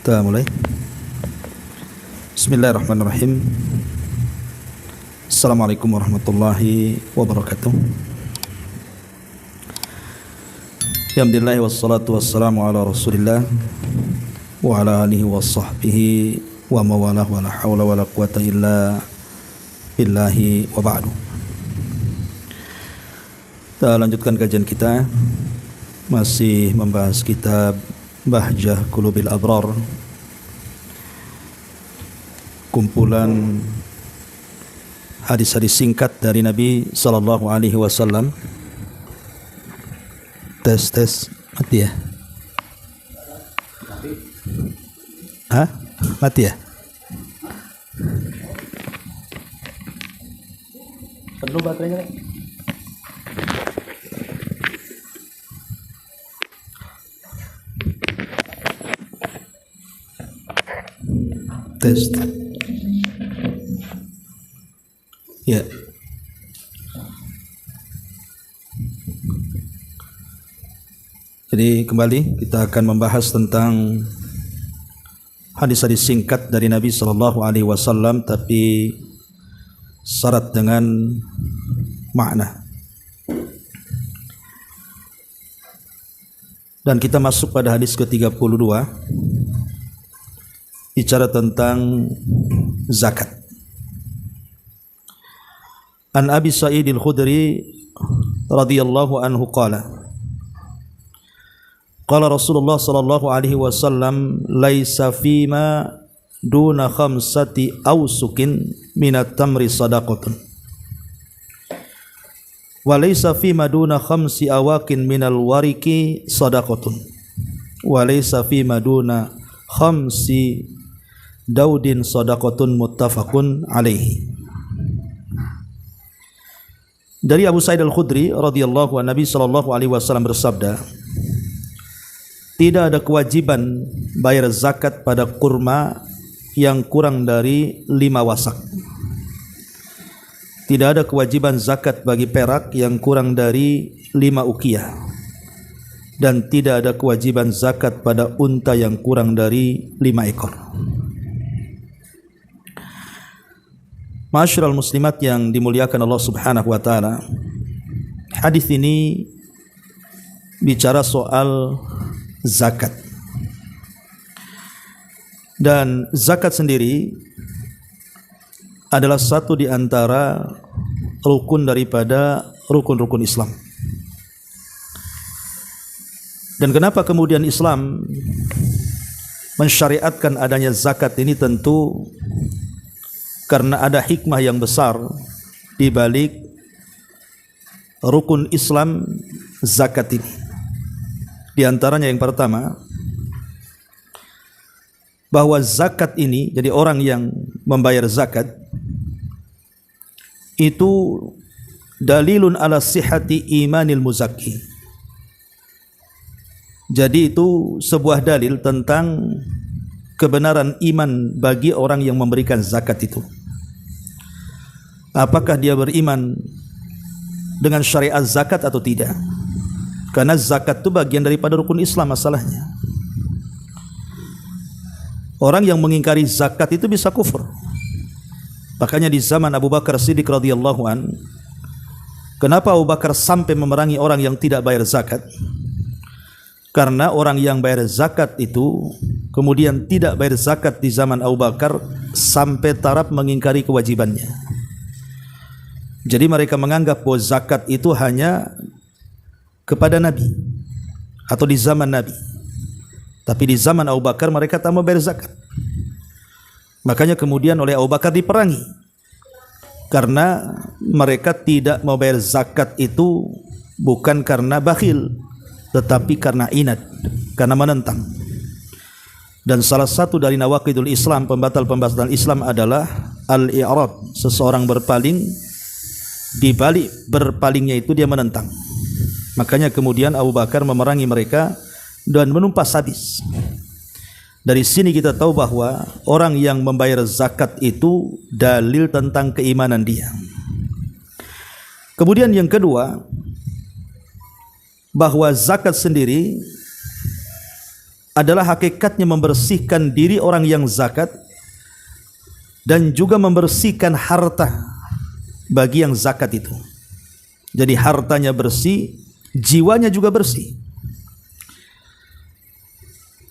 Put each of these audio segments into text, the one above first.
Kita mulai. Bismillahirrahmanirrahim. Assalamualaikum warahmatullahi wabarakatuh. Alhamdulillah wassalatu wassalamu ala Rasulillah wa ala alihi wa sahbihi wa mawalah wa la hawla wa la quwata illa billahi wa ba'du. Kita lanjutkan kajian kita, masih membahas kitab Bahjah Qulubil Abrar, kumpulan hadis-hadis singkat dari Nabi sallallahu alaihi wasallam. Tes mati ya? Hah? Mati ya? Penuh baterainya. Tes. Ya. Jadi kembali kita akan membahas tentang hadis-hadis singkat dari Nabi sallallahu alaihi wasallam, tapi syarat dengan makna. Dan kita masuk pada hadis ke-32, bicara tentang zakat. An Abi Sa'id al-Khudri radhiyallahu anhu qala qala Rasulullah sallallahu alaihi wasallam laisa fima duna khamsati awsukin minat tamri sadaqatun wa laisa fima duna khamsi awakin minal wariki sadaqatun wa laisa fima duna khamsi daudin sadaqatun muttafaqun alaihi. Dari Abu Sa'id al-Khudri radhiyallahu anhu, Nabi sallallahu alaihi wasallam bersabda, tidak ada kewajiban bayar zakat pada kurma yang kurang dari 5 wasak. Tidak ada kewajiban zakat bagi perak yang kurang dari 5 uqiyah. Dan tidak ada kewajiban zakat pada unta yang kurang dari 5 ekor. Ma'asyiral muslimat yang dimuliakan Allah Subhanahu wa taala, hadis ini bicara soal zakat. Dan zakat sendiri adalah satu di antara rukun daripada rukun-rukun Islam. Dan kenapa kemudian Islam mensyariatkan adanya zakat ini? Tentu karena ada hikmah yang besar di balik rukun Islam zakat ini. Di antaranya yang pertama, bahwa zakat ini, jadi orang yang membayar zakat itu dalilun ala sihhati imanil muzakki. Jadi itu sebuah dalil tentang kebenaran iman bagi orang yang memberikan zakat itu. Apakah dia beriman dengan syariat zakat atau tidak? Karena zakat itu bagian daripada rukun Islam masalahnya. Orang yang mengingkari zakat itu bisa kufur. Makanya di zaman Abu Bakar Siddiq radhiyallahu an, kenapa Abu Bakar sampai memerangi orang yang tidak bayar zakat? Karena orang yang bayar zakat itu kemudian tidak bayar zakat di zaman Abu Bakar sampai taraf mengingkari kewajibannya. Jadi mereka menganggap bahwa zakat itu hanya kepada Nabi atau di zaman Nabi. Tapi di zaman Abu Bakar mereka tak mau bayar zakat. Makanya kemudian oleh Abu Bakar diperangi. Karena mereka tidak mau bayar zakat itu bukan karena bakhil, tetapi karena inad, karena menentang. Dan salah satu dari nawaqidul Islam, pembatal-pembatal Islam adalah al-i'rad, seseorang berpaling, di balik berpalingnya itu dia menentang. Makanya kemudian Abu Bakar memerangi mereka dan menumpas habis. Dari sini kita tahu bahwa orang yang membayar zakat itu dalil tentang keimanan dia. Kemudian yang kedua, bahwa zakat sendiri adalah hakikatnya membersihkan diri orang yang zakat dan juga membersihkan harta bagi yang zakat itu. Jadi hartanya bersih, jiwanya juga bersih.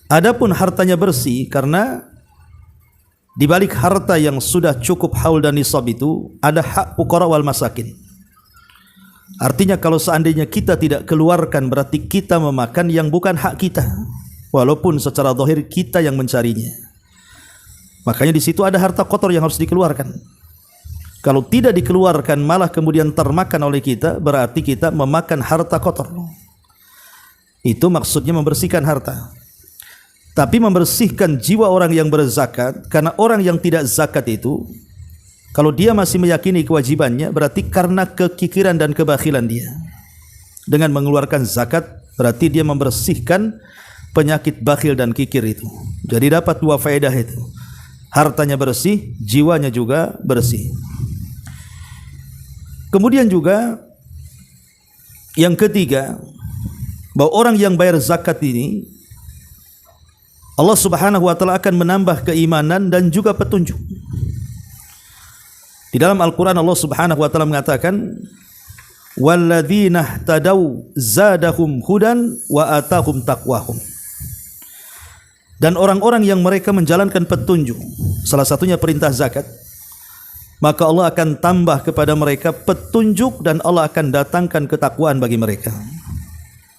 Adapun hartanya bersih karena di balik harta yang sudah cukup haul dan nisab itu ada hak fuqara wal masakin. Artinya kalau seandainya kita tidak keluarkan berarti kita memakan yang bukan hak kita, walaupun secara zahir kita yang mencarinya. Makanya di situ ada harta kotor yang harus dikeluarkan. Kalau tidak dikeluarkan malah kemudian termakan oleh kita, berarti kita memakan harta kotor. Itu maksudnya membersihkan harta. Tapi membersihkan jiwa orang yang berzakat, karena orang yang tidak zakat itu kalau dia masih meyakini kewajibannya berarti karena kekikiran dan kebakhilan dia. Dengan mengeluarkan zakat berarti dia membersihkan penyakit bakhil dan kikir itu. Jadi dapat dua faedah itu. Hartanya bersih, jiwanya juga bersih. Kemudian juga yang ketiga, bahwa orang yang bayar zakat ini Allah Subhanahu wa taala akan menambah keimanan dan juga petunjuk. Di dalam Al-Qur'an Allah Subhanahu wa taala mengatakan, "Walladzina ihtadaw zadahum hudan wa atahum taqwahum." Dan orang-orang yang mereka menjalankan petunjuk, salah satunya perintah zakat, maka Allah akan tambah kepada mereka petunjuk dan Allah akan datangkan ketakwaan bagi mereka.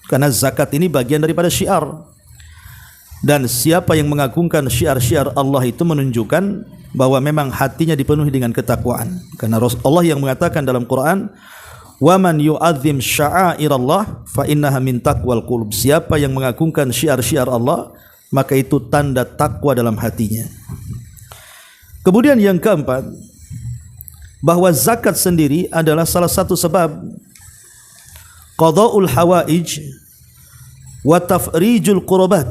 Karena zakat ini bagian daripada syiar. Dan siapa yang mengagungkan syiar-syiar Allah itu menunjukkan bahwa memang hatinya dipenuhi dengan ketakwaan. Karena Allah yang mengatakan dalam Quran, "Wa man yu'azzim sya'airallah fa innaha min taqwal qulub." Siapa yang mengagungkan syiar-syiar Allah, maka itu tanda takwa dalam hatinya. Kemudian yang keempat, bahwa zakat sendiri adalah salah satu sebab qada'ul hawaij wa tafrijul qurbat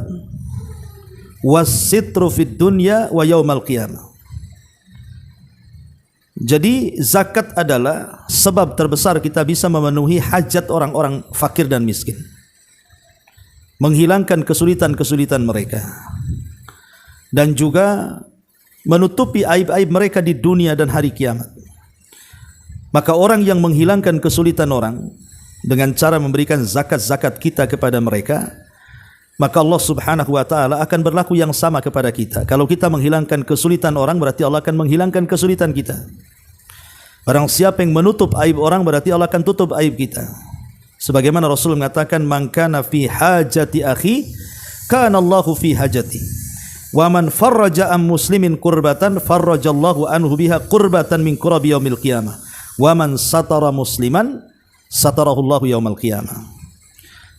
wasitru fid dunya wa yaumal qiyamah. Jadi zakat adalah sebab terbesar kita bisa memenuhi hajat orang-orang fakir dan miskin, menghilangkan kesulitan-kesulitan mereka, dan juga menutupi aib-aib mereka di dunia dan hari kiamat. Maka orang yang menghilangkan kesulitan orang dengan cara memberikan zakat-zakat kita kepada mereka, maka Allah Subhanahu wa taala akan berlaku yang sama kepada kita. Kalau kita menghilangkan kesulitan orang, berarti Allah akan menghilangkan kesulitan kita. Barang siapa yang menutup aib orang, berarti Allah akan tutup aib kita. Sebagaimana Rasul mengatakan, "Man kana fi hajati akhi, kana Allahu fi hajati. Wa man farraja am muslimin kurbatan, farrajallahu anhu biha kurbatan min kurabi yaumil qiyamah. Wa man satara musliman, satarahullahu yaumal qiyamah."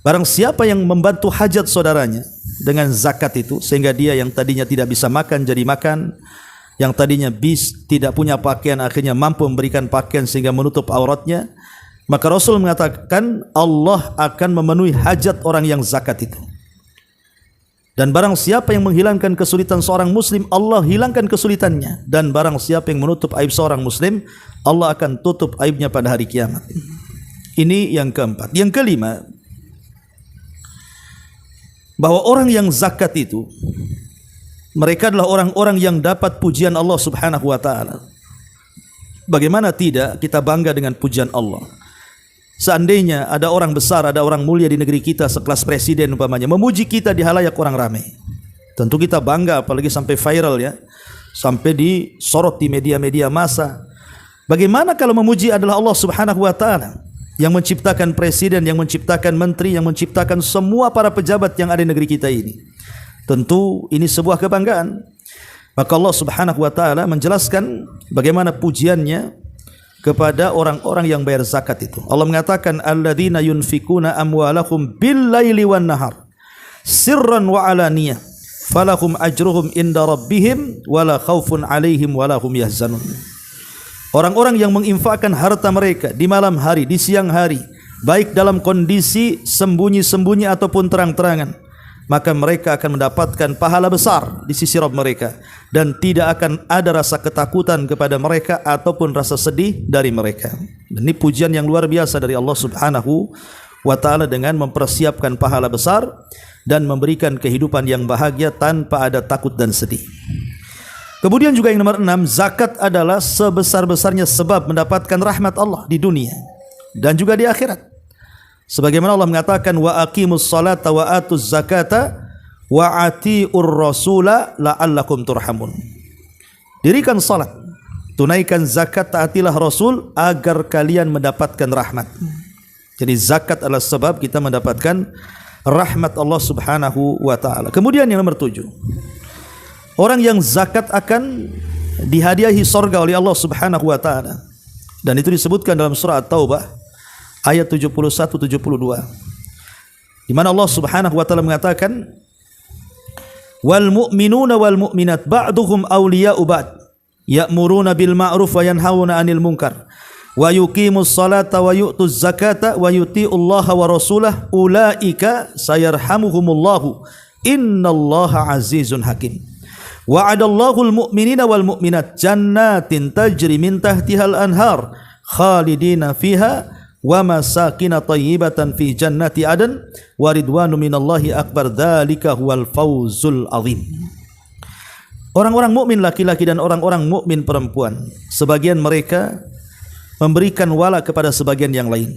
Barang siapa yang membantu hajat saudaranya dengan zakat itu, sehingga dia yang tadinya tidak bisa makan jadi makan, yang tadinya tidak punya pakaian akhirnya mampu memberikan pakaian sehingga menutup auratnya, maka Rasul mengatakan Allah akan memenuhi hajat orang yang zakat itu. Dan barang siapa yang menghilangkan kesulitan seorang muslim, Allah hilangkan kesulitannya. Dan barang siapa yang menutup aib seorang muslim, Allah akan tutup aibnya pada hari kiamat. Ini yang keempat. Yang kelima, bahwa orang yang zakat itu mereka adalah orang-orang yang dapat pujian Allah Subhanahu wa taala. Bagaimana tidak kita bangga dengan pujian Allah? Seandainya ada orang besar, ada orang mulia di negeri kita sekelas presiden umpamanya memuji kita di halayak orang ramai, tentu kita bangga, apalagi sampai viral ya, sampai disorot di media-media massa. Bagaimana kalau memuji adalah Allah Subhanahu wa taala yang menciptakan presiden, yang menciptakan menteri, yang menciptakan semua para pejabat yang ada di negeri kita ini? Tentu ini sebuah kebanggaan. Maka Allah Subhanahu wa taala menjelaskan bagaimana pujiannya kepada orang-orang yang bayar zakat itu. Allah mengatakan, "Alladzina yunfikuna amwalahum bil-laili wan-nahar sirran wa alaniyah falahum ajruhum inda rabbihim wala khaufun 'alaihim wala hum yahzanun." Orang-orang yang menginfakkan harta mereka di malam hari, di siang hari, baik dalam kondisi sembunyi-sembunyi ataupun terang-terangan, maka mereka akan mendapatkan pahala besar di sisi Rabb mereka, dan tidak akan ada rasa ketakutan kepada mereka ataupun rasa sedih dari mereka. Dan ini pujian yang luar biasa dari Allah Subhanahu wa ta'ala dengan mempersiapkan pahala besar dan memberikan kehidupan yang bahagia tanpa ada takut dan sedih. Kemudian juga yang nomor 6, zakat adalah sebesar-besarnya sebab mendapatkan rahmat Allah di dunia dan juga di akhirat. Sebagaimana Allah mengatakan, wa aqimus salata wa atuz zakata wa atiur rasula la'allakum turhamun. Dirikan salat, tunaikan zakat, taatilah Rasul agar kalian mendapatkan rahmat. Jadi zakat adalah sebab kita mendapatkan rahmat Allah Subhanahu wa taala. Kemudian yang nomor 7, orang yang zakat akan dihadiahi sorga oleh Allah Subhanahu wa taala. Dan itu disebutkan dalam surah At-Taubah ayat 71-72. Di mana Allah Subhanahu wa taala mengatakan, wal mu'minuna wal mu'minat ba'duhum awliya'u ba'd ya'muruna bil ma'ruf wa yanhauna 'anil munkar wa yuqimus salata wa yu'tuz zakata wa yuti'ullaha wa rasulahu ulaika sayarhamuhumullahu innallaha azizun hakim. Wa'adallahu al-mu'minina wal mu'minat jannatin tajri min tahtihal anhar khalidina fiha wa masakin thayyibatan fi jannati adan wa ridwanu minallahi akbar dzalika huwal fawzul azim. Orang-orang mukmin laki-laki dan orang-orang mukmin perempuan, sebagian mereka memberikan wala kepada sebagian yang lain,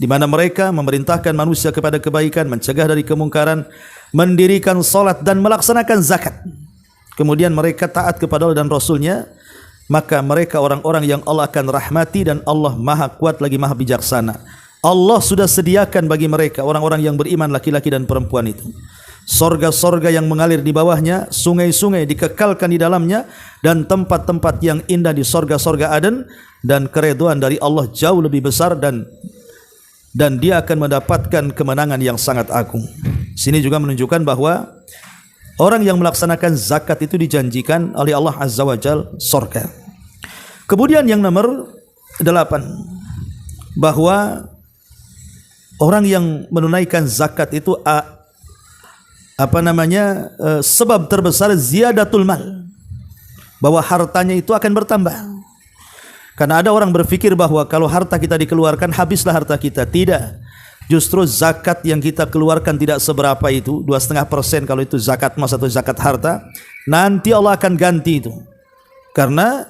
di mana mereka memerintahkan manusia kepada kebaikan, mencegah dari kemungkaran, mendirikan salat dan melaksanakan zakat. Kemudian mereka taat kepada Allah dan Rasulnya, maka mereka orang-orang yang Allah akan rahmati dan Allah maha kuat lagi maha bijaksana. Allah sudah sediakan bagi mereka orang-orang yang beriman laki-laki dan perempuan itu sorga-sorga yang mengalir di bawahnya, sungai-sungai dikekalkan di dalamnya, dan tempat-tempat yang indah di sorga-sorga Aden, dan keridhaan dari Allah jauh lebih besar dan dia akan mendapatkan kemenangan yang sangat agung. Sini juga menunjukkan bahwa orang yang melaksanakan zakat itu dijanjikan oleh Allah Azza wa Jalla surga. Kemudian yang nomor 8, bahwa orang yang menunaikan zakat itu sebab terbesar ziyadatul mal, bahwa hartanya itu akan bertambah. Karena ada orang berpikir bahwa kalau harta kita dikeluarkan habislah harta kita. Tidak. Justru zakat yang kita keluarkan tidak seberapa itu, 2,5% kalau itu zakat emas atau zakat harta. Nanti Allah akan ganti itu. Karena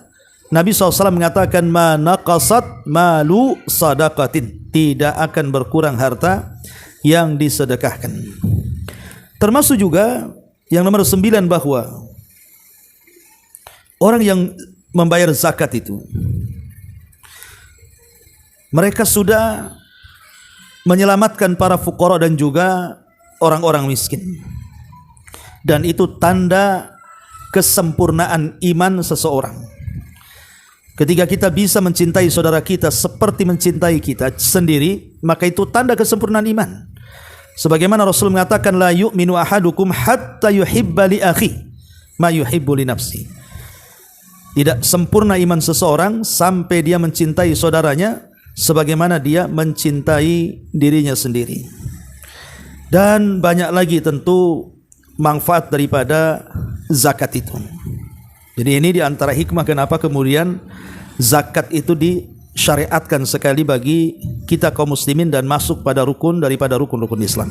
Nabi SAW mengatakan, ma naqasat malu sadaqatin, tidak akan berkurang harta yang disedekahkan. Termasuk juga yang nomor 9, bahwa orang yang membayar zakat itu, mereka sudah menyelamatkan para fuqara dan juga orang-orang miskin. Dan itu tanda kesempurnaan iman seseorang. Ketika kita bisa mencintai saudara kita seperti mencintai kita sendiri, maka itu tanda kesempurnaan iman. Sebagaimana Rasul mengatakan, la yu'minu ahadukum hatta yuhibba li akhi ma yuhibbu li nafsi. Tidak sempurna iman seseorang sampai dia mencintai saudaranya sebagaimana dia mencintai dirinya sendiri. Dan banyak lagi tentu manfaat daripada zakat itu. Jadi ini diantara hikmah kenapa kemudian zakat itu disyariatkan sekali bagi kita kaum muslimin dan masuk pada rukun daripada rukun-rukun Islam.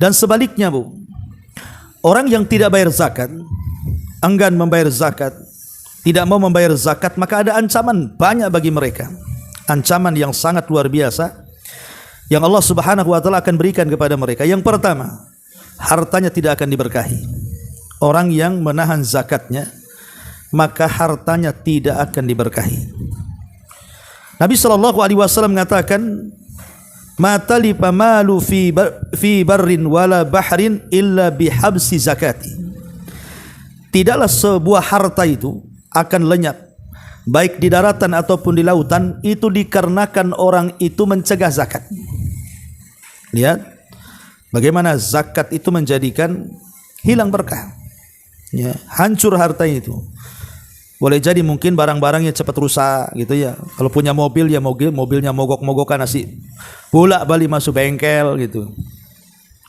Dan sebaliknya, Bu, orang yang tidak bayar zakat, enggan membayar zakat, tidak mau membayar zakat, maka ada ancaman banyak bagi mereka. Ancaman yang sangat luar biasa yang Allah Subhanahu wa taala akan berikan kepada mereka. Yang pertama, hartanya tidak akan diberkahi. Orang yang menahan zakatnya, maka hartanya tidak akan diberkahi. Nabi SAW mengatakan, ma talifa malu fi barrin wala bahrin illa bihabsi zakati. Tidaklah sebuah harta itu akan lenyap, baik di daratan ataupun di lautan, itu dikarenakan orang itu mencegah zakat. Lihat bagaimana zakat itu menjadikan hilang berkah, ya, hancur harta itu. Boleh jadi mungkin barang-barangnya cepat rusak gitu ya. Kalau punya mobil ya mobilnya mogok-mogokan, nasi bolak-balik masuk bengkel gitu.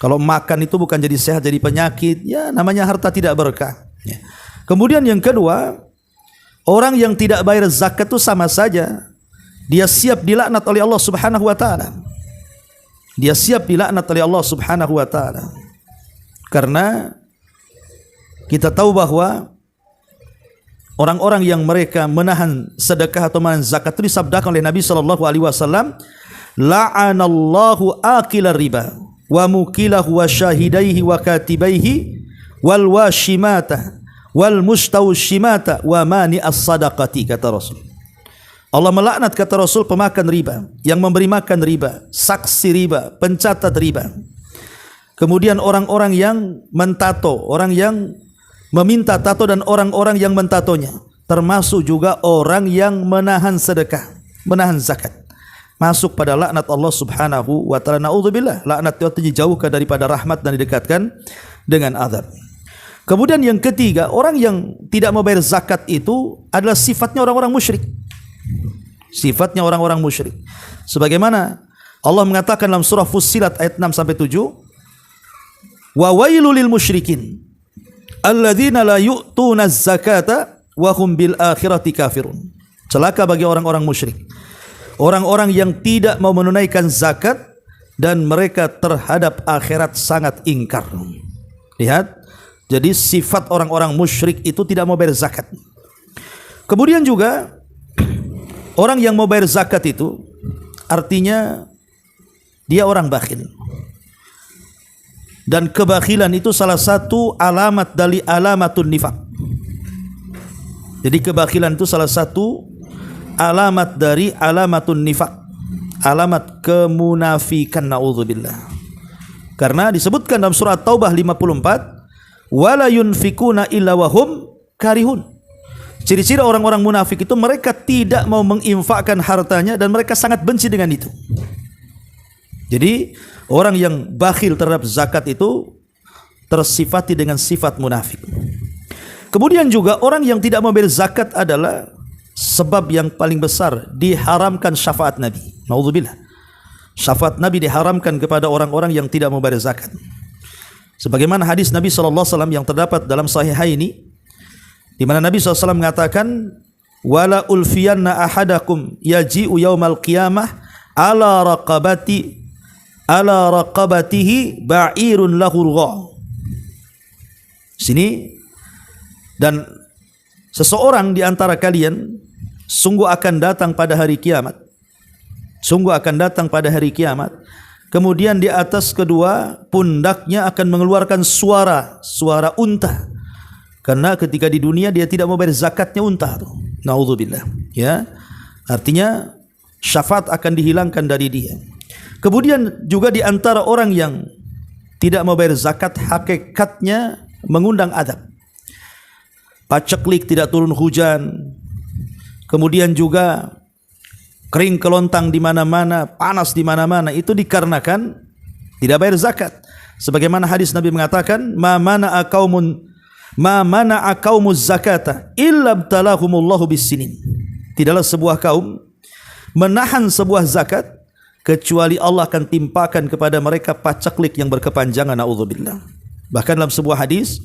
Kalau makan itu bukan jadi sehat jadi penyakit, ya namanya harta tidak berkah, ya. Kemudian yang kedua, orang yang tidak bayar zakat itu sama saja dia siap dilaknat oleh Allah Subhanahu wa taala. dia siap dilaknat oleh Allah Subhanahu wa taala. Karena kita tahu bahwa orang-orang yang mereka menahan sedekah atau menahan zakat itu disabdakan oleh Nabi sallallahu alaihi wasallam, la'anallahu akilar riba wa mukilahu wa syahidaihi wa katibaihi wal washimata wal mustawshimata wa mani as-sadaqati, kata Rasul. Allah melaknat, kata Rasul, pemakan riba, yang memberi makan riba, saksi riba, pencatat riba. Kemudian orang-orang yang mentato, orang yang meminta tato dan orang-orang yang mentatonya, termasuk juga orang yang menahan sedekah, menahan zakat, masuk pada laknat Allah Subhanahu wa taala. Naudzubillah, laknat itu dijauhkan daripada rahmat dan didekatkan dengan azab. Kemudian yang ketiga, orang yang tidak membayar zakat itu adalah sifatnya orang-orang musyrik. Sifatnya orang-orang musyrik. Sebagaimana Allah mengatakan dalam surah Fussilat ayat 6 sampai 7, wa wailul lil musyrikin alladzina la yu'tuna az-zakata wa hum bil akhirati kafirun. Celaka bagi orang-orang musyrik, orang-orang yang tidak mau menunaikan zakat dan mereka terhadap akhirat sangat ingkar. Lihat, jadi sifat orang-orang musyrik itu tidak mau bayar zakat. Kemudian juga orang yang mau bayar zakat itu artinya dia orang bakhil. Dan kebakhilan itu salah satu alamat dari alamatun nifaq. Jadi kebakhilan itu salah satu alamat dari alamatun nifaq, alamat kemunafikan, naudzubillah. Karena disebutkan dalam surah Taubah 54, wala yunfikuna illa wahum karihun. Ciri-ciri orang-orang munafik itu mereka tidak mau menginfakkan hartanya dan mereka sangat benci dengan itu. Jadi orang yang bakhil terhadap zakat itu tersifati dengan sifat munafik. Kemudian juga orang yang tidak membayar zakat adalah sebab yang paling besar diharamkan syafaat Nabi. Naudzubillah. Syafaat Nabi diharamkan kepada orang-orang yang tidak membayar zakat. Sebagaimana hadis Nabi sallallahu alaihi wasallam yang terdapat dalam Sahihaini, di mana Nabi SAW mengatakan, wala ulfiyanna ahadakum yaji'u yaumal qiyamah ala raqabatihi ba'irun lahu rugha. Sini, dan seseorang di antara kalian sungguh akan datang pada hari kiamat. Sungguh akan datang pada hari kiamat. Kemudian di atas kedua pundaknya akan mengeluarkan suara unta. Karena ketika di dunia dia tidak mau bayar zakatnya unta tuh. Naudzubillah. Ya. Artinya syafaat akan dihilangkan dari dia. Kemudian juga di antara orang yang tidak mau bayar zakat, hakikatnya mengundang adab. Paceklik, tidak turun hujan. Kemudian juga kering kelontang di mana-mana, panas di mana-mana, itu dikarenakan tidak bayar zakat. Sebagaimana hadis Nabi mengatakan, ma mana'a qaumuz zakata illa ibtalahumullahu bis-sinin. Tidaklah sebuah kaum menahan sebuah zakat kecuali Allah akan timpakan kepada mereka paceklik yang berkepanjangan, naudzubillah. Bahkan dalam sebuah hadis,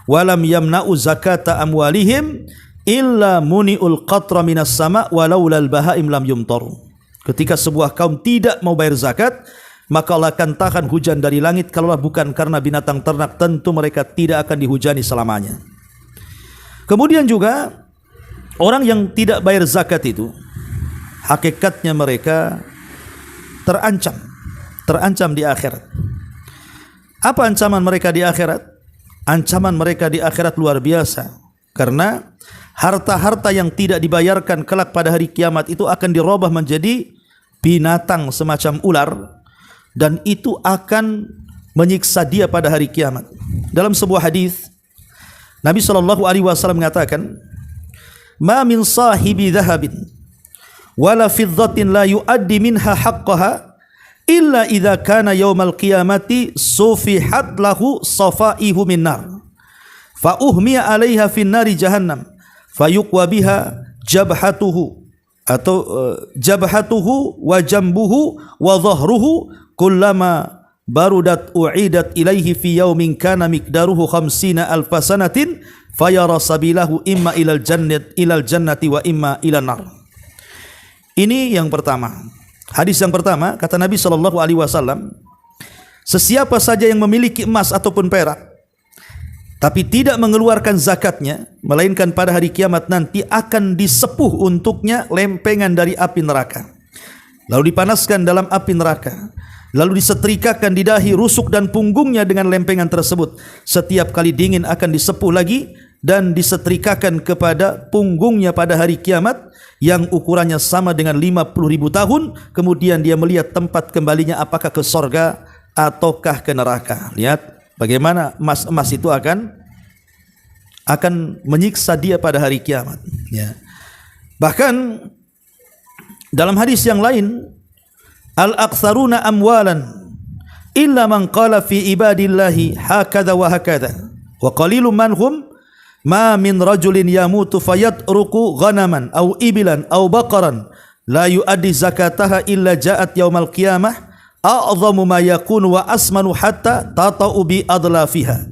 walam yamna'u zakata amwalihim illa muni'ul qatra minas sama walaulal bahaim lam yumtaru. Ketika sebuah kaum tidak mau bayar zakat, maka Allah akan tahan hujan dari langit. Kalaulah bukan karena binatang ternak, tentu mereka tidak akan dihujani selamanya. Kemudian juga orang yang tidak bayar zakat itu hakikatnya mereka terancam di akhirat. Apa ancaman mereka di akhirat? Ancaman mereka di akhirat luar biasa. Karena harta-harta yang tidak dibayarkan kelak pada hari kiamat itu akan dirubah menjadi binatang semacam ular, dan itu akan menyiksa dia pada hari kiamat. Dalam sebuah hadis Nabi sallallahu alaihi wasallam mengatakan, "Ma min sahibi dhahabin wala fiddatin la yuaddi minha haqqaha illa idza kana yaumal qiyamati sufihat lahu safaihu min nar fa uhmiya 'alaiha fin nari jahannam fayuqwa biha jabhatuhu atau jabhatuhu wa jambuhu wa dhahruhu kullama barudat u'idat ilaihi fi yaumin kana miqdaruhu 50 alf sanatin fayara sabilahu imma ilal jannati wa imma ilan nar." Ini yang pertama. Hadis yang pertama, kata Nabi SAW, sesiapa saja yang memiliki emas ataupun perak, tapi tidak mengeluarkan zakatnya, melainkan pada hari kiamat nanti akan disepuh untuknya lempengan dari api neraka, lalu dipanaskan dalam api neraka, lalu disetrikakan di dahi, rusuk dan punggungnya dengan lempengan tersebut. Setiap kali dingin akan disepuh lagi dan disetrikakan kepada punggungnya pada hari kiamat yang ukurannya sama dengan 50.000 tahun. Kemudian dia melihat tempat kembalinya apakah ke sorga ataukah ke neraka. Lihat bagaimana emas itu akan menyiksa dia pada hari kiamat, ya. Bahkan dalam hadis yang lain, al-aktsaruna amwalan illa man qala fi ibadillahi hakadha wa hakadha wa qalilun manhum ma min rajulin yamutu fayatruku ghanaman aw ibilan aw baqaran la yuaddi zakataha illa ja'at yaumal qiyamah a'zamu ma yakunu wa asmanu hatta tata'u bi adlafiha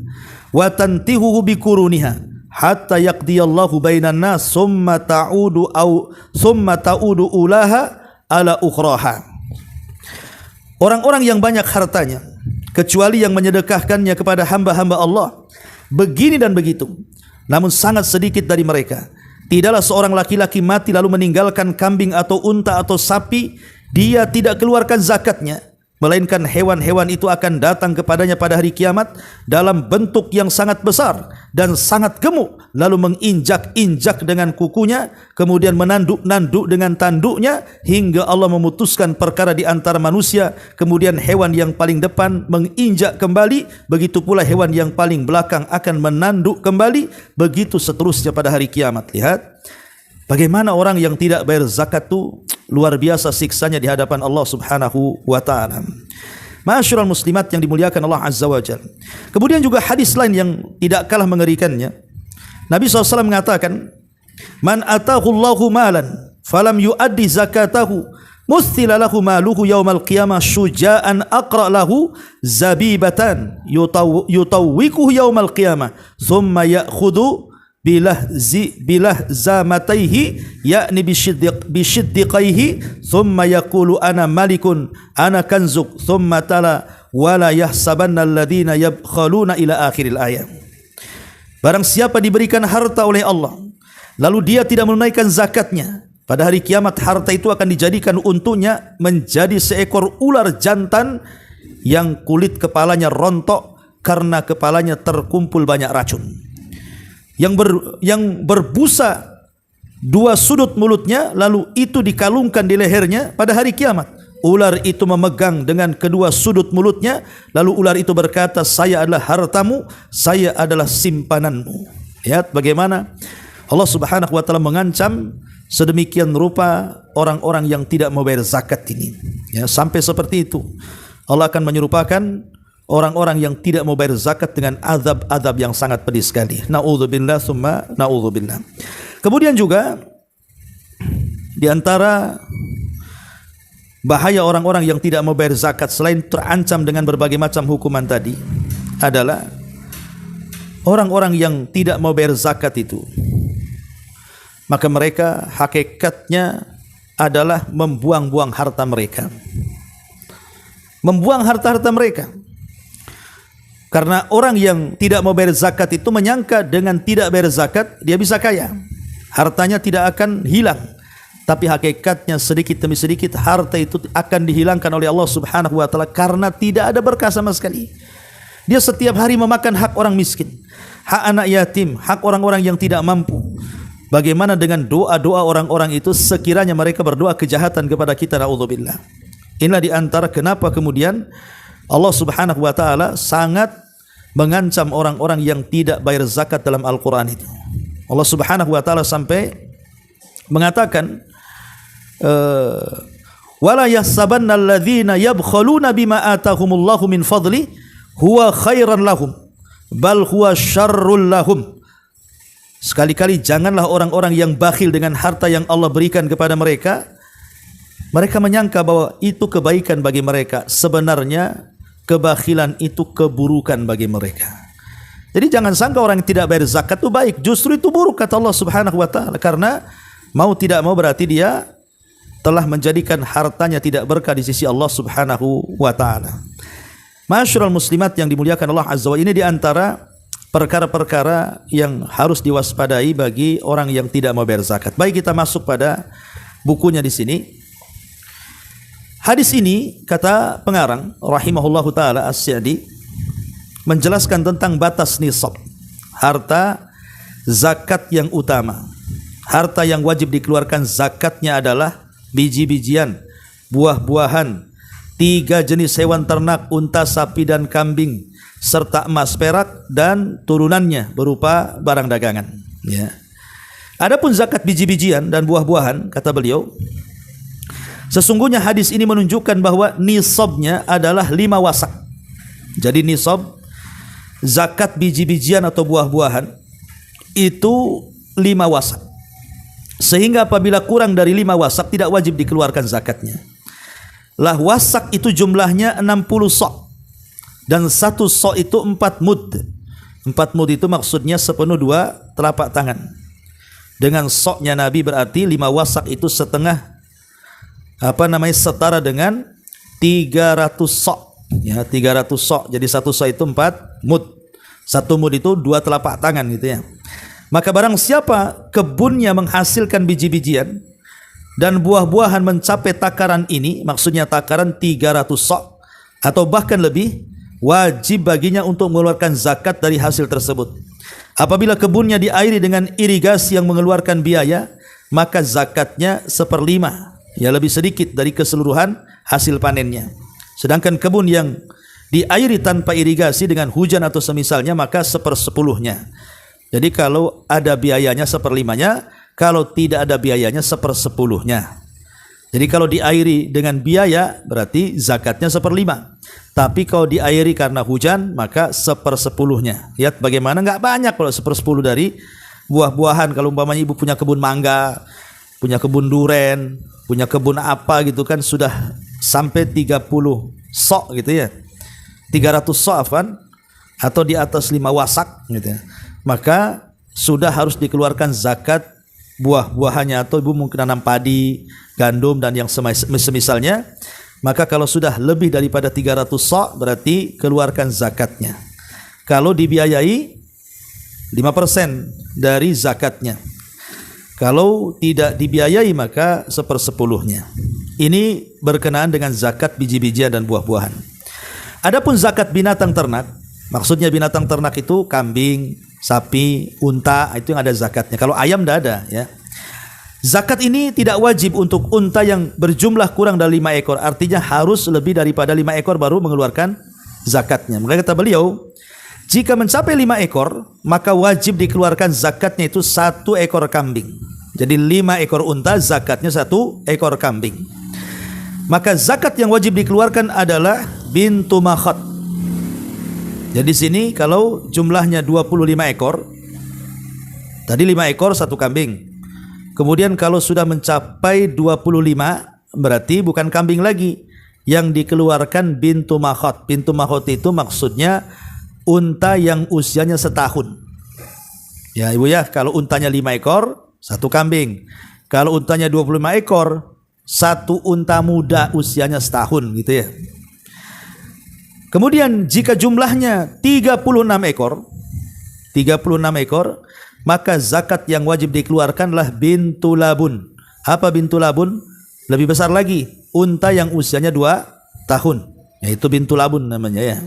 wa tantihuhu bi kuruniha hatta yaqdiyallahu bainan nas summa ta'udu ulaha ala ukhraha. Orang-orang yang banyak hartanya kecuali yang menyedekahkannya kepada hamba-hamba Allah begini dan begitu, namun sangat sedikit dari mereka. Tidaklah seorang laki-laki mati lalu meninggalkan kambing atau unta atau sapi, dia tidak keluarkan zakatnya, melainkan hewan-hewan itu akan datang kepadanya pada hari kiamat dalam bentuk yang sangat besar dan sangat gemuk, lalu menginjak-injak dengan kukunya, kemudian menanduk-nanduk dengan tanduknya hingga Allah memutuskan perkara di antara manusia. Kemudian hewan yang paling depan menginjak kembali, begitu pula hewan yang paling belakang akan menanduk kembali, begitu seterusnya pada hari kiamat. Lihat bagaimana orang yang tidak bayar zakat itu luar biasa siksanya di hadapan Allah Subhanahu wa taala. Ma'asyiral muslimat yang dimuliakan Allah Azza wa Jalla. Kemudian juga hadis lain yang tidak kalah mengerikannya. Nabi SAW mengatakan, "Man atahu Allahu malan falam yuaddi zakatahu, muthila lahu maluhu yaumal qiyamah syuja'an aqra lahu zabibatan yutawwikuhu yaumal qiyamah, thumma ya'khudhu bilah zamataihi yakni bisyiddiqaihi thumma yaqulu ana malikun ana kanzuk thumma tala wala yahsabanna alladhina yabkhaluna ila akhiril ayat." Barang siapa diberikan harta oleh Allah lalu dia tidak menunaikan zakatnya, pada hari kiamat harta itu akan dijadikan untuknya menjadi seekor ular jantan yang kulit kepalanya rontok karena kepalanya terkumpul banyak racun, yang berbusa dua sudut mulutnya, lalu itu dikalungkan di lehernya pada hari kiamat. Ular itu memegang dengan kedua sudut mulutnya, lalu ular itu berkata, "Saya adalah hartamu, saya adalah simpananmu." Lihat bagaimana Allah Subhanahu wa taala mengancam sedemikian rupa orang-orang yang tidak mau bayar zakat ini, ya, sampai seperti itu. Allah akan menyerupakan orang-orang yang tidak mau bayar zakat dengan azab-azab yang sangat pedih sekali. Na'udzubillah summa na'udzubillah. Kemudian juga di antara bahaya orang-orang yang tidak mau bayar zakat selain terancam dengan berbagai macam hukuman tadi adalah orang-orang yang tidak mau bayar zakat itu, maka mereka hakikatnya adalah membuang-buang harta mereka. Membuang harta-harta mereka. Karena orang yang tidak mau bayar zakat itu menyangka dengan tidak bayar zakat dia bisa kaya, hartanya tidak akan hilang. Tapi hakikatnya sedikit demi sedikit harta itu akan dihilangkan oleh Allah Subhanahu wa taala karena tidak ada berkah sama sekali. Dia setiap hari memakan hak orang miskin, hak anak yatim, hak orang-orang yang tidak mampu. Bagaimana dengan doa-doa orang-orang itu sekiranya mereka berdoa kejahatan kepada kita, naudzubillah. Inilah di antara kenapa kemudian Allah Subhanahu wa taala sangat mengancam orang-orang yang tidak bayar zakat dalam Al-Qur'an itu. Allah Subhanahu wa taala sampai mengatakan, wala yahsabanna alladhina yabkhaluna bima atahumullahu min fadli huwa khairan lahum bal huwa syarrul lahum. Sekali-kali janganlah orang-orang yang bakhil dengan harta yang Allah berikan kepada mereka, mereka menyangka bahwa itu kebaikan bagi mereka. Sebenarnya kebakhilan itu keburukan bagi mereka. Jadi jangan sangka orang yang tidak bayar zakat itu baik, justru itu buruk kata Allah Subhanahu wa taala. Karena mau tidak mau berarti dia telah menjadikan hartanya tidak berkah di sisi Allah Subhanahu wa taala. Ma'asyiral muslimat yang dimuliakan Allah Azza wa Jalla, ini di antara perkara-perkara yang harus diwaspadai bagi orang yang tidak mau bayar zakat. Baik, kita masuk pada bukunya di sini. Hadis ini, kata pengarang rahimahullahu taala As-Sa'di, menjelaskan tentang batas nisab, harta zakat yang utama. Harta yang wajib dikeluarkan zakatnya adalah biji-bijian, buah-buahan, 3 jenis hewan ternak, unta, sapi dan kambing, serta emas, perak dan turunannya berupa barang dagangan. Ya. Adapun zakat biji-bijian dan buah-buahan, kata beliau, sesungguhnya hadis ini menunjukkan bahwa nisabnya adalah 5 wasak. Jadi nisab zakat biji-bijian atau buah-buahan itu 5 wasak. Sehingga apabila kurang dari 5 wasak tidak wajib dikeluarkan zakatnya. Lah wasak itu jumlahnya 60 sok. Dan 1 sok itu 4 mud. 4 mud itu maksudnya sepenuh 2 telapak tangan. Dengan soknya Nabi berarti 5 wasak itu setengah setara dengan 300 sok. Ya, 300 sok. Jadi 1 sok itu 4 mud. 1 mud itu 2 telapak tangan gitu ya. Maka barang siapa kebunnya menghasilkan biji-bijian dan buah-buahan mencapai takaran ini, maksudnya takaran 300 sok atau bahkan lebih, wajib baginya untuk mengeluarkan zakat dari hasil tersebut. Apabila kebunnya diairi dengan irigasi yang mengeluarkan biaya, maka zakatnya 1/5, ya lebih sedikit dari keseluruhan hasil panennya. Sedangkan kebun yang diairi tanpa irigasi dengan hujan atau semisalnya, maka 1/10-nya. Jadi kalau ada biayanya 1/5-nya, kalau tidak ada biayanya 1/10-nya. Jadi kalau diairi dengan biaya berarti zakatnya 1/5. Tapi kalau diairi karena hujan maka 1/10-nya. Lihat bagaimana, nggak banyak kalau 1/10 dari buah-buahan. Kalau umpamanya ibu punya kebun mangga, punya kebun duren, punya kebun apa gitu kan, sudah sampai 30 sok gitu ya. 300 sok afan, atau di atas 5 wasak gitu ya. Maka sudah harus dikeluarkan zakat buah-buahannya, atau ibu mungkin nanam padi, gandum dan yang semisalnya. Maka kalau sudah lebih daripada 300 sok berarti keluarkan zakatnya. Kalau dibiayai 5% dari zakatnya. Kalau tidak dibiayai maka 1/10-nya. Ini berkenaan dengan zakat biji-bijian dan buah-buahan. Adapun zakat binatang ternak, maksudnya binatang ternak itu kambing, sapi, unta, itu yang ada zakatnya. Kalau ayam tidak ada ya. Zakat ini tidak wajib untuk unta yang berjumlah kurang dari 5 ekor. Artinya harus lebih daripada 5 ekor baru mengeluarkan zakatnya. Maka kata beliau, jika mencapai 5 ekor, maka wajib dikeluarkan zakatnya itu 1 ekor kambing. Jadi 5 ekor unta, zakatnya 1 ekor kambing. Maka zakat yang wajib dikeluarkan adalah bintu makhad. Jadi sini kalau jumlahnya 25 ekor, tadi 5 ekor 1 kambing. Kemudian kalau sudah mencapai 25 berarti bukan kambing lagi, yang dikeluarkan bintu makhad. Bintu makhad itu maksudnya unta yang usianya setahun. Ya ibu ya, kalau untanya 5 ekor 1 kambing. Kalau untanya 25 ekor 1 unta muda usianya setahun gitu ya. Kemudian jika jumlahnya 36 ekor, maka zakat yang wajib dikeluarkanlah bintu labun. Apa bintu labun? Lebih besar lagi, unta yang usianya 2 tahun. Yaitu bintu labun namanya ya.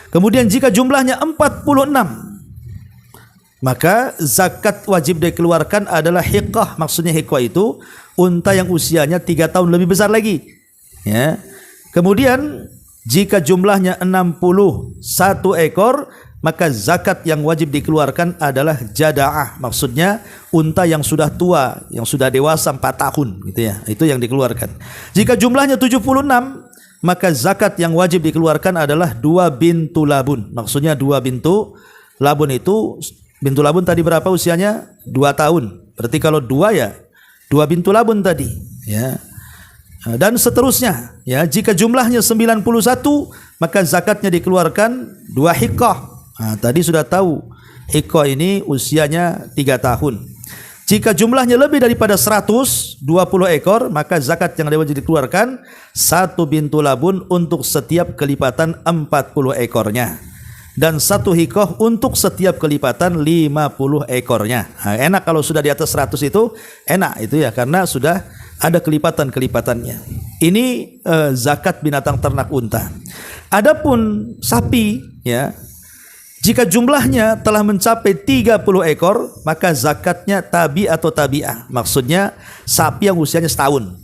Kemudian jika jumlahnya 46, maka zakat wajib dikeluarkan adalah hiqah. Maksudnya hiqah itu unta yang usianya 3 tahun lebih besar lagi. Ya. Kemudian jika jumlahnya 61 ekor, maka zakat yang wajib dikeluarkan adalah jada'ah. Maksudnya unta yang sudah tua, yang sudah dewasa 4 tahun gitu ya. Itu yang dikeluarkan. Jika jumlahnya 76, maka zakat yang wajib dikeluarkan adalah 2 bintu labun. Maksudnya 2 bintu labun itu, bintu labun tadi berapa usianya? 2 tahun. Berarti kalau 2 ya 2 bintu labun tadi ya. Dan seterusnya ya, jika jumlahnya 91 maka zakatnya dikeluarkan 2 hiqah. Tadi sudah tahu hiqah ini usianya 3 tahun. Jika jumlahnya lebih daripada 120 ekor, maka zakat yang wajib dikeluarkan 1 bintu labun untuk setiap kelipatan 40 ekornya. Dan 1 hikoh untuk setiap kelipatan 50 ekornya. Nah, enak kalau sudah di atas 100 itu, enak itu ya, karena sudah ada kelipatan-kelipatannya. Ini zakat binatang ternak unta. Adapun sapi, ya, jika jumlahnya telah mencapai 30 ekor, maka zakatnya tabi atau tabi'ah. Maksudnya sapi yang usianya setahun.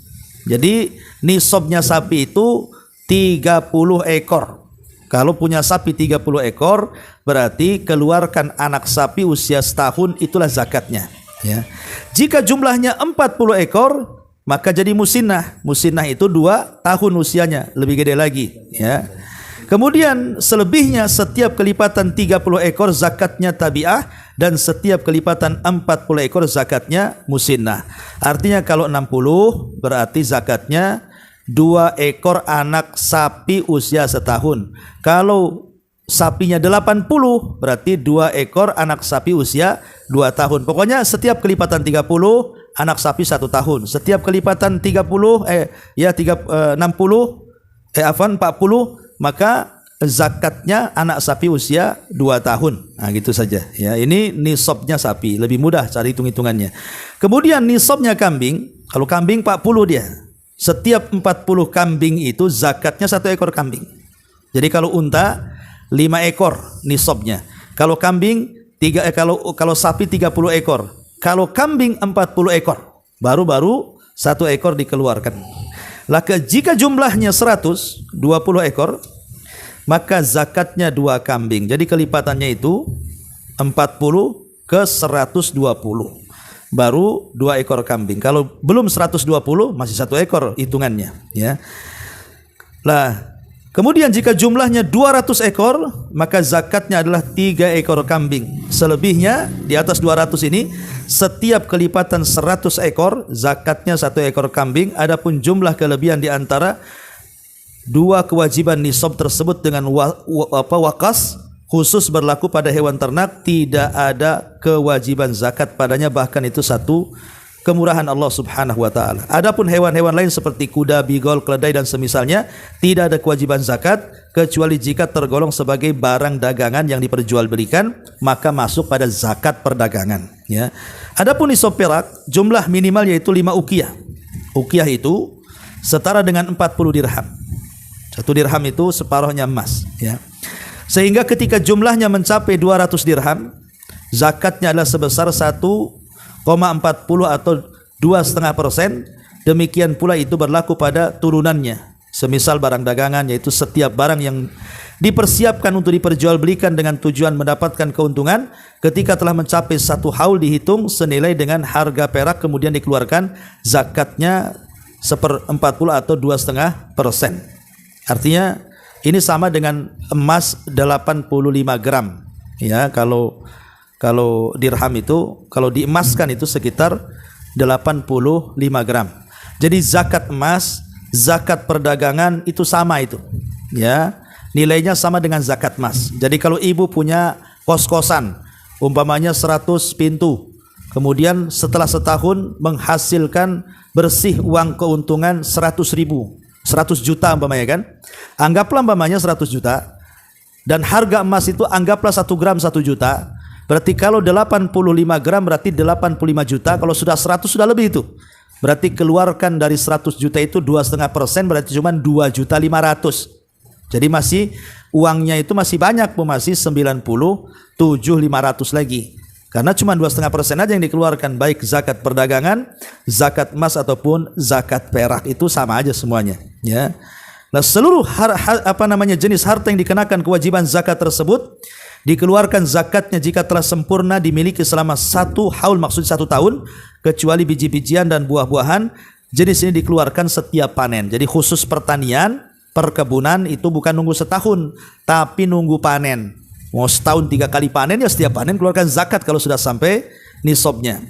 Jadi nisabnya sapi itu 30 ekor. Kalau punya sapi 30 ekor, berarti keluarkan anak sapi usia setahun, itulah zakatnya, ya. Jika jumlahnya 40 ekor, maka jadi musinnah. Musinnah itu 2 tahun usianya, lebih gede lagi, ya. Kemudian selebihnya setiap kelipatan 30 ekor zakatnya tabi'ah, dan setiap kelipatan 40 ekor zakatnya musinnah. Artinya kalau 60 berarti zakatnya 2 ekor anak sapi usia setahun. Kalau sapinya 80 berarti 2 ekor anak sapi usia 2 tahun. Pokoknya setiap kelipatan 30 anak sapi 1 tahun. Setiap kelipatan 40 40 maka zakatnya anak sapi usia 2 tahun. Nah, gitu saja ya. Ini nisabnya sapi, lebih mudah cari hitung-hitungannya. Kemudian nisabnya kambing, kalau kambing 40 dia. Setiap 40 kambing itu zakatnya 1 ekor kambing. Jadi kalau unta 5 ekor nisabnya. Kalau kambing kalau sapi 30 ekor. Kalau kambing 40 ekor. Baru 1 ekor dikeluarkan. Jika jumlahnya 120 ekor, maka zakatnya 2 kambing. Jadi kelipatannya itu 40 ke 120. Baru 2 ekor kambing. Kalau belum 120 masih 1 ekor hitungannya, ya. Lah, kemudian jika jumlahnya 200 ekor, maka zakatnya adalah 3 ekor kambing. Selebihnya di atas 200 ini, setiap kelipatan 100 ekor zakatnya 1 ekor kambing. Adapun jumlah kelebihan di antara 2 kewajiban nisab tersebut dengan wakas khusus berlaku pada hewan ternak, tidak ada kewajiban zakat padanya, bahkan itu satu kemurahan Allah Subhanahu wa taala. Adapun hewan-hewan lain seperti kuda, bigol, keledai dan semisalnya tidak ada kewajiban zakat kecuali jika tergolong sebagai barang dagangan yang diperjualbelikan, maka masuk pada zakat perdagangan, ya. Adapun nisab perak, jumlah minimal yaitu 5 uqiyah. Uqiyah itu setara dengan 40 dirham. 1 dirham itu separuhnya emas, ya. Sehingga ketika jumlahnya mencapai 200 dirham, zakatnya adalah sebesar 1,40 atau 2,5%. Demikian pula itu berlaku pada turunannya. Semisal barang dagangan, yaitu setiap barang yang dipersiapkan untuk diperjualbelikan dengan tujuan mendapatkan keuntungan, ketika telah mencapai 1 haul dihitung senilai dengan harga perak, kemudian dikeluarkan zakatnya 1/40 atau 2,5%. Artinya ini sama dengan emas 85 gram, ya. Kalau dirham itu, kalau diemaskan itu sekitar 85 gram. Jadi zakat emas, zakat perdagangan itu sama itu, ya. Nilainya sama dengan zakat emas. Jadi kalau ibu punya kos-kosan, umpamanya 100 pintu, kemudian setelah setahun menghasilkan bersih uang keuntungan 100 juta umpamanya, kan. Anggaplah umpamanya 100 juta dan harga emas itu anggaplah 1 gram 1 juta. Berarti kalau 85 gram berarti 85 juta. Kalau sudah 100 sudah lebih itu. Berarti keluarkan dari 100 juta itu 2,5%, berarti cuma 2.500.000. Jadi masih uangnya itu masih banyak, masih 97.500 lagi. Karena cuma 2,5% aja yang dikeluarkan, baik zakat perdagangan, zakat emas ataupun zakat perak, itu sama aja semuanya, ya. Nah, seluruh jenis harta yang dikenakan kewajiban zakat tersebut dikeluarkan zakatnya jika telah sempurna dimiliki selama 1 haul, maksud 1 tahun, kecuali biji-bijian dan buah-buahan. Jenis ini dikeluarkan setiap panen. Jadi khusus pertanian, perkebunan itu bukan nunggu setahun, tapi nunggu panen. Mau setahun 3 kali panen, ya setiap panen keluarkan zakat kalau sudah sampai nisabnya.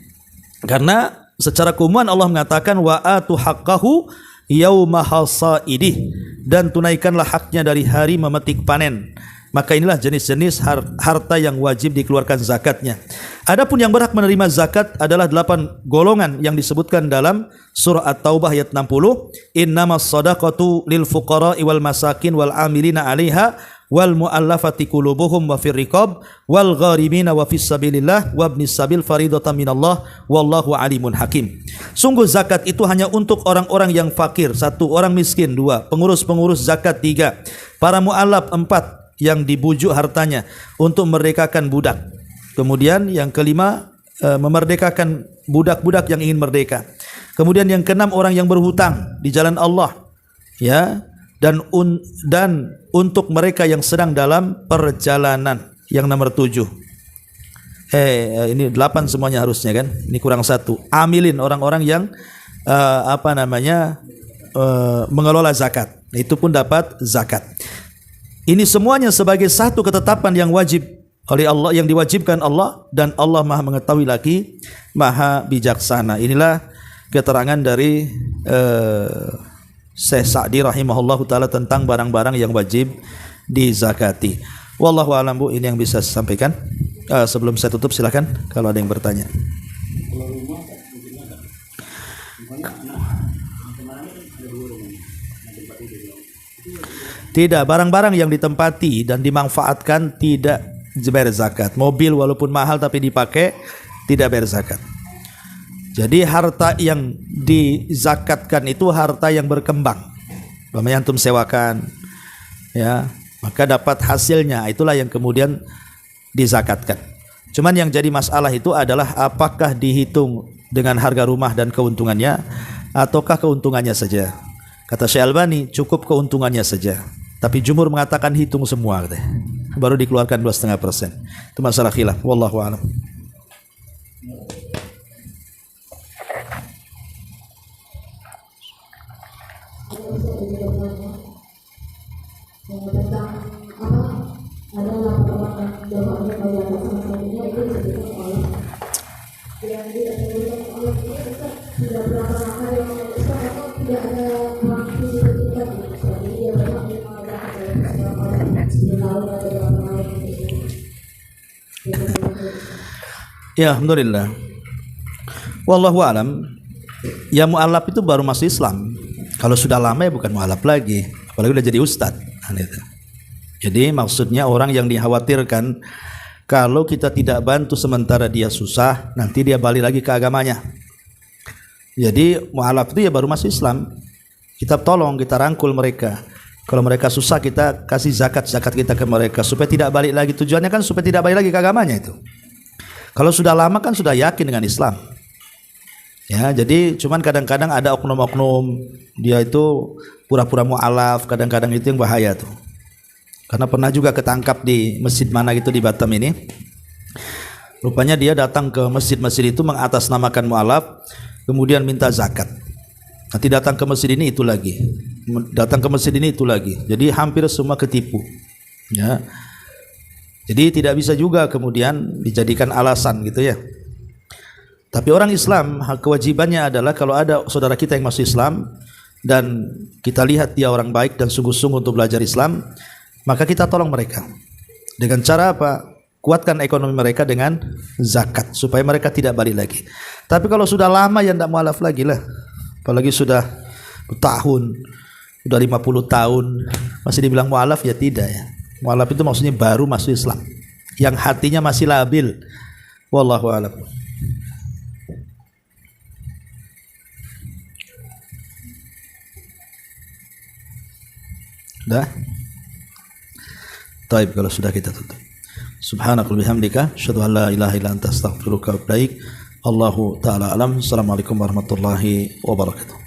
Karena secara keumuman Allah mengatakan wa atu haqqahu yauma hasaidih, dan tunaikanlah haknya dari hari memetik panen. Maka inilah jenis-jenis harta yang wajib dikeluarkan zakatnya. Adapun yang berhak menerima zakat adalah 8 golongan yang disebutkan dalam surah At-Taubah ayat 60. Innamas shadaqatu lil fuqara'i wal masakin wal 'amilina 'alaiha wal mu'allafati qulubuhum wa fir riqab wal gharimina wa fis sabilillah wa ibnis sabil faridatan minallah wallahu alimun hakim. Sungguh zakat itu hanya untuk orang-orang yang fakir, 1, orang miskin 2, pengurus-pengurus zakat 3, para mu'allaf 4 yang dibujuk hartanya untuk memerdekakan budak. Kemudian yang kelima, memerdekakan budak-budak yang ingin merdeka. Kemudian yang keenam, orang yang berhutang di jalan Allah, ya, dan untuk mereka yang sedang dalam perjalanan. Yang nomor 7. Ini 8 semuanya harusnya kan? Ini kurang 1. Amilin, orang-orang yang mengelola zakat. Itu pun dapat zakat. Ini semuanya sebagai satu ketetapan yang wajib oleh Allah, yang diwajibkan Allah, dan Allah Maha mengetahui lagi, Maha bijaksana. Inilah keterangan dari Syekh Sa'di rahimahullahu taala tentang barang-barang yang wajib dizakati. Wallahu a'lam. Bu, ini yang bisa saya sampaikan. Sebelum saya tutup, silakan kalau ada yang bertanya. Tidak, barang-barang yang ditempati dan dimanfaatkan tidak bayar zakat. Mobil walaupun mahal tapi dipakai tidak bayar zakat. Jadi harta yang dizakatkan itu harta yang berkembang. Umpamanya antum sewakan, ya, maka dapat hasilnya, itulah yang kemudian dizakatkan. Cuman yang jadi masalah itu adalah apakah dihitung dengan harga rumah dan keuntungannya ataukah keuntungannya saja. Kata Syekh Albani, cukup keuntungannya saja. Tapi jumhur mengatakan hitung semua, katanya. Baru dikeluarkan 2,5%. Itu masalah khilaf. Wallahu a'lam. Ya, alhamdulillah. Wallahu a'lam. Ya, mu'alaf itu baru masuk Islam. Kalau sudah lama ya bukan mu'alaf lagi, apalagi udah jadi ustadz. Jadi maksudnya orang yang dikhawatirkan kalau kita tidak bantu sementara dia susah, nanti dia balik lagi ke agamanya. Jadi mu'alaf itu ya baru masuk Islam. Kita tolong, kita rangkul mereka. Kalau mereka susah, kita kasih zakat kita ke mereka supaya tidak balik lagi. Tujuannya kan supaya tidak balik lagi ke agamanya itu. Kalau sudah lama kan sudah yakin dengan Islam. Ya, jadi cuman kadang-kadang ada oknum-oknum dia itu pura-pura mu'alaf, kadang-kadang itu yang bahaya tuh. Karena pernah juga ketangkap di masjid mana gitu di Batam ini. Rupanya dia datang ke masjid-masjid itu mengatasnamakan mu'alaf, kemudian minta zakat. Nanti datang ke masjid ini itu lagi. Datang ke masjid ini itu lagi. Jadi hampir semua ketipu. Ya. Jadi tidak bisa juga kemudian dijadikan alasan gitu ya. Tapi orang Islam kewajibannya adalah kalau ada saudara kita yang masuk Islam dan kita lihat dia orang baik dan sungguh-sungguh untuk belajar Islam, maka kita tolong mereka. Dengan cara apa? Kuatkan ekonomi mereka dengan zakat supaya mereka tidak balik lagi. Tapi kalau sudah lama ya tidak mualaf lagi lah. Apalagi sudah tahun, sudah 50 tahun masih dibilang mualaf ya tidak ya. Mu'alaf itu maksudnya baru masuk Islam, yang hatinya masih labil. Wallahu a'lam. Dah? Taib, kalau sudah kita tutup. Subhanakallahumma bihamdika, asyhadu an la ilaha illa anta astaghfiruka wa atubu ilaik. Allahu ta'ala alam. Assalamualaikum warahmatullahi wabarakatuh.